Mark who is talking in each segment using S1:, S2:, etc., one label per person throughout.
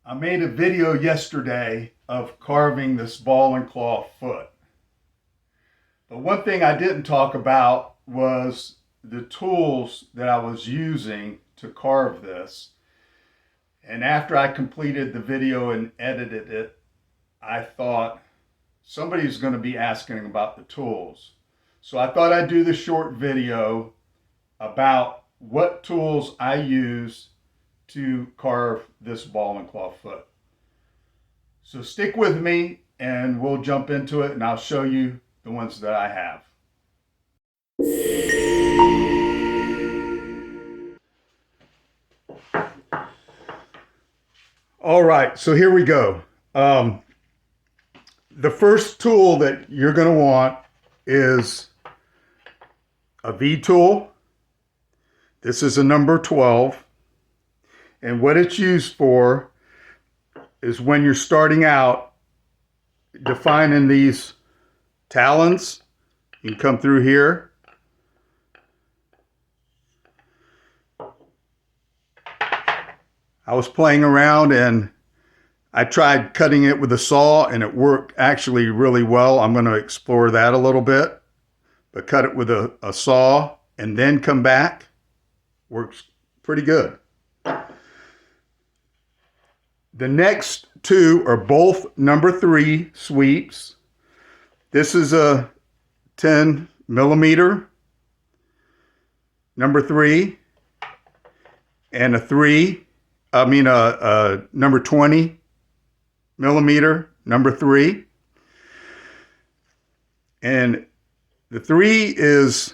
S1: I made a video yesterday of carving this ball and claw foot. But one thing I didn't talk about was the tools that I was using to carve this. And after I completed the video and edited it, I thought somebody's going to be asking about the tools. So I thought I'd do this short video about what tools I use to carve this ball and claw foot. So stick with me and we'll jump into it and I'll show you the ones that I have. All right, so here we go. The first tool that you're going to want is a VTool. This is a number 12. And what it's used for is when you're starting out defining these talons. You can come through here. I was playing around and I tried cutting it with a saw and it worked actually really well. I'm going to explore that a little bit. But cut it with a saw and then come back. Works pretty good. The next two are both number 3 sweeps. This is a 10 millimeter number 3 and a number 20 millimeter number 3. And the 3 is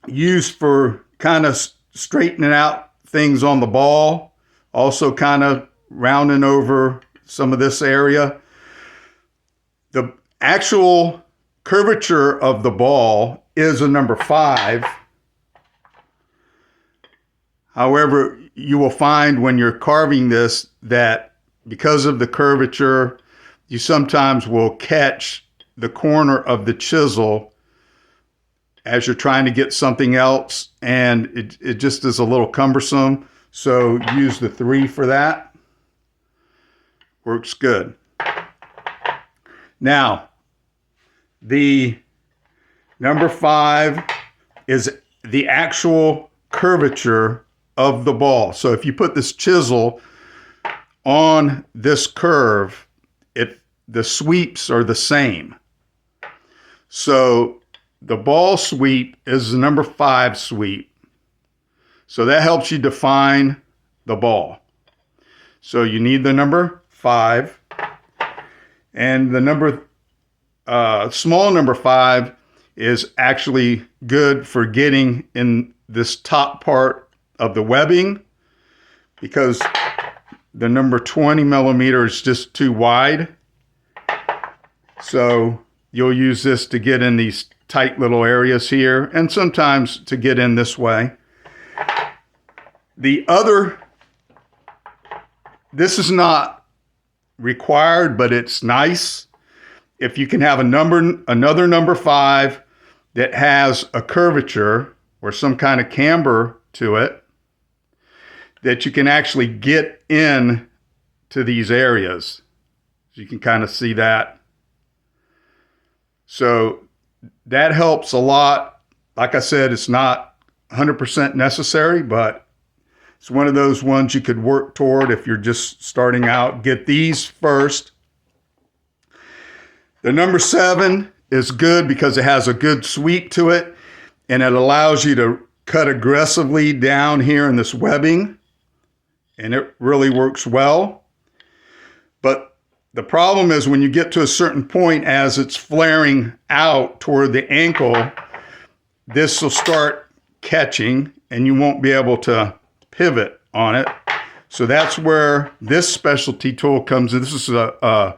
S1: used for kind of straightening out things on the ball, also kind of rounding over some of this area. The actual curvature of the ball is a number 5. However, you will find when you're carving this that because of the curvature, you sometimes will catch the corner of the chisel as you're trying to get something else, and it just is a little cumbersome. So use the 3 for that. Works good. Now, the number 5 is the actual curvature of the ball. So if you put this chisel on this curve, the sweeps are the same. So the ball sweep is the number 5 sweep. So that helps you define the ball. So you need the number 5. And the small number 5 is actually good for getting in this top part of the webbing, because the number 20 millimeter is just too wide. So you'll use this to get in these tight little areas here, and sometimes to get in this way. This is not required, but it's nice if you can have another number 5 that has a curvature or some kind of camber to it, that you can actually get in to these areas. You can kind of see that. So that helps a lot. Like I said, it's not 100% necessary, but it's one of those ones you could work toward if you're just starting out. Get these first. The number 7 is good because it has a good sweep to it, and it allows you to cut aggressively down here in this webbing, and it really works well. But the problem is when you get to a certain point, as it's flaring out toward the ankle, this will start catching and you won't be able to pivot on it. So that's where this specialty tool comes in. This is a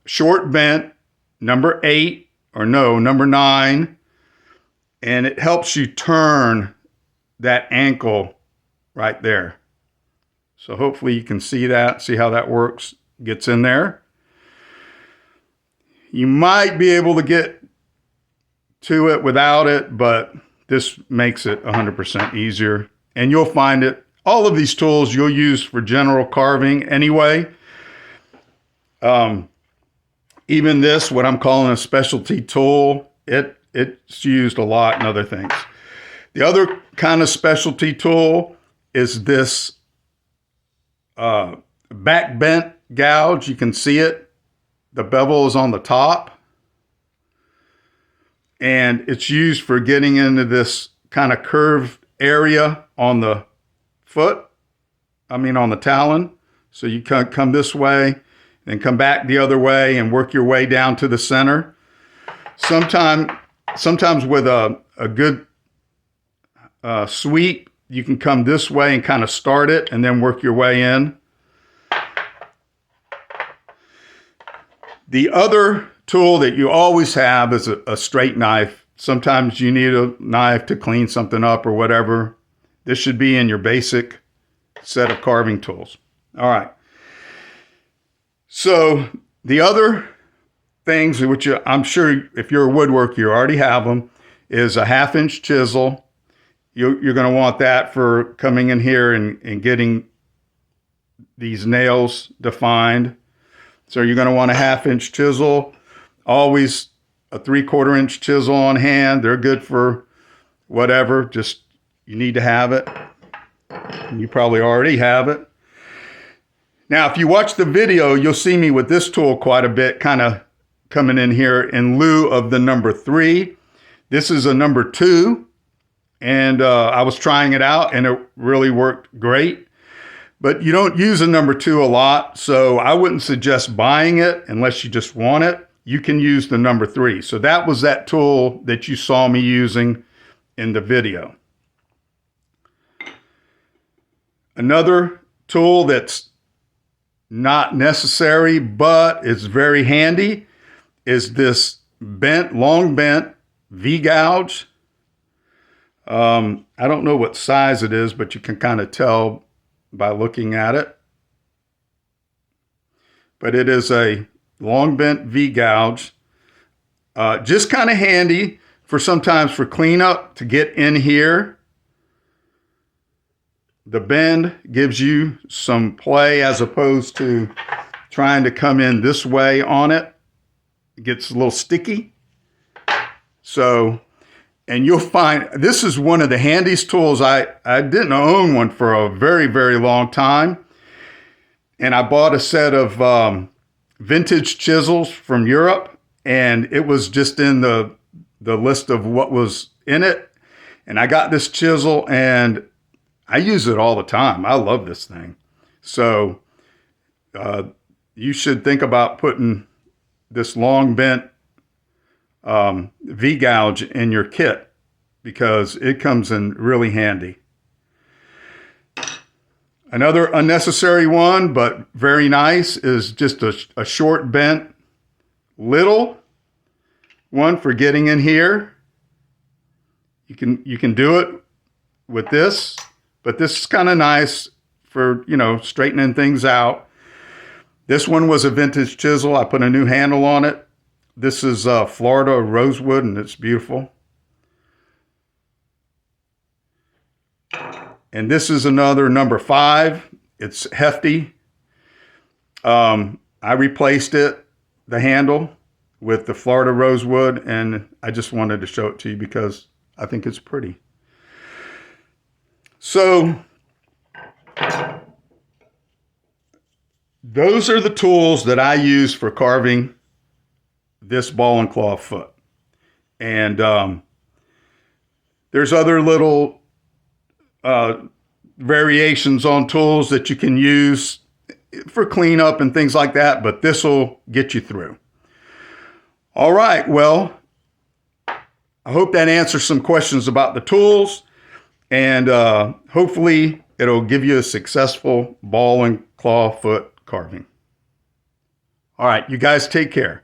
S1: short bent number 8, or no, number 9, and it helps you turn that ankle right there. So hopefully you can see that, see how that works, gets in there. You might be able to get to it without it, but this makes it 100% easier. And you'll find it all of these tools you'll use for general carving anyway. Even this, what I'm calling a specialty tool, it's used a lot in other things. The other kind of specialty tool is this back bent gouge. You can see it. The bevel is on the top. And it's used for getting into this kind of curved area on the foot. On the talon. So you come this way, then come back the other way and work your way down to the center. Sometimes with a good sweep, you can come this way and kind of start it and then work your way in. The other tool that you always have is a straight knife. Sometimes you need a knife to clean something up or whatever. This should be in your basic set of carving tools. All right. So the other things, which I'm sure if you're a woodworker, you already have them, is a 1/2-inch chisel. You're going to want that for coming in here and getting these nails defined. So you're going to want a 1/2-inch chisel. Always a 3/4 inch chisel on hand. They're good for whatever. Just you need to have it. You probably already have it. Now, if you watch the video, you'll see me with this tool quite a bit, kind of coming in here in lieu of the number 3. This is a number 2, and I was trying it out, and it really worked great. But you don't use a number 2 a lot, so I wouldn't suggest buying it unless you just want it. You can use the number 3. So that was that tool that you saw me using in the video. Another tool that's not necessary, but is very handy, is this long bent V-gouge. I don't know what size it is, but you can kind of tell by looking at it. But it is a long bent V-gouge. Just kind of handy for sometimes for cleanup to get in here. The bend gives you some play as opposed to trying to come in this way on it. It gets a little sticky. So, and you'll find this is one of the handiest tools. I didn't own one for a very, very long time. And I bought a set of vintage chisels from Europe, and it was just in the list of what was in it. And I got this chisel, and I use it all the time. I love this thing. So you should think about putting this long bent V-gouge in your kit because it comes in really handy. Another unnecessary one, but very nice, is just a short bent little one for getting in here. You can do it with this. But this is kind of nice for, straightening things out. This one was a vintage chisel. I put a new handle on it. This is Florida rosewood, and it's beautiful. And this is another number 5. It's hefty. I replaced the handle with the Florida rosewood, and I just wanted to show it to you because I think it's pretty. So those are the tools that I use for carving this ball and claw foot. And there's other little variations on tools that you can use for cleanup and things like that, but this will get you through. All right, well, I hope that answers some questions about the tools. And hopefully it'll give you a successful ball and claw foot carving. All right, you guys take care.